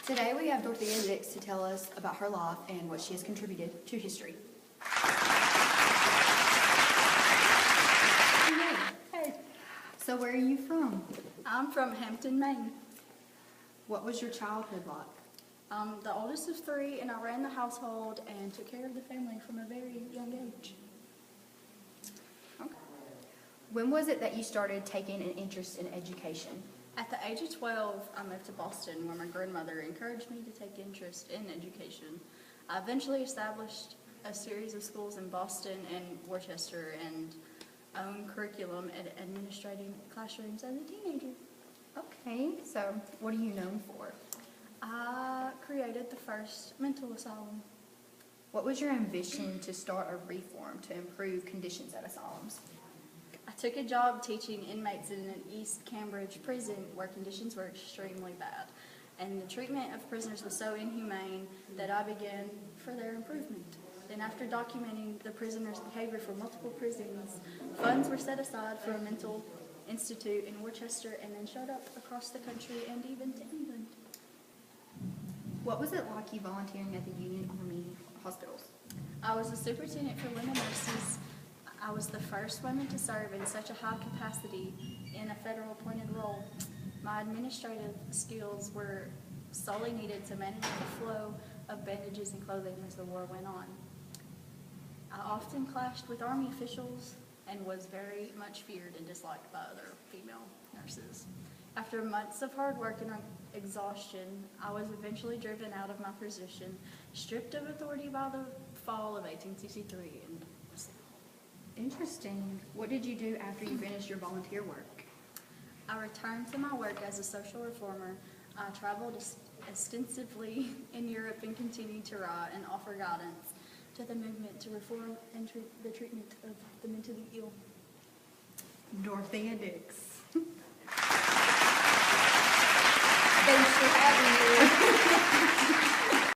Today we have Dorthea Dix to tell us about her life and what she has contributed to history. Hey, So where are you from? I'm from Hampton, Maine. What was your childhood like? I'm the oldest of three, and I ran the household and took care of the family from a very young age. Okay. When was it that you started taking an interest in education? At the age of 12, I moved to Boston, where my grandmother encouraged me to take interest in education. I eventually established a series of schools in Boston and Worcester and owned curriculum and administrating classrooms as a teenager. Okay, so what are you known for? I created the first mental asylum. What was your ambition to start a reform to improve conditions at asylums? I took a job teaching inmates in an East Cambridge prison where conditions were extremely bad, and the treatment of prisoners was so inhumane that I began for their improvement. Then after documenting the prisoners' behavior for multiple prisons, funds were set aside for a mental institute in Worcester and then showed up across the country and even to England. What was it like you volunteering at the Union Army hospitals? I was a superintendent for women nurses. I was the first woman to serve in such a high capacity in a federal appointed role. My administrative skills were solely needed to manage the flow of bandages and clothing as the war went on. I often clashed with Army officials and was very much feared and disliked by other female nurses. After months of hard work and exhaustion, I was eventually driven out of my position, stripped of authority by the fall of 1863. Interesting. What did you do after you finished your volunteer work? I returned to my work as a social reformer. I traveled extensively in Europe and continued to write and offer guidance to the movement to reform and the treatment of the mentally ill. Dorthea Dix. Thanks for having me.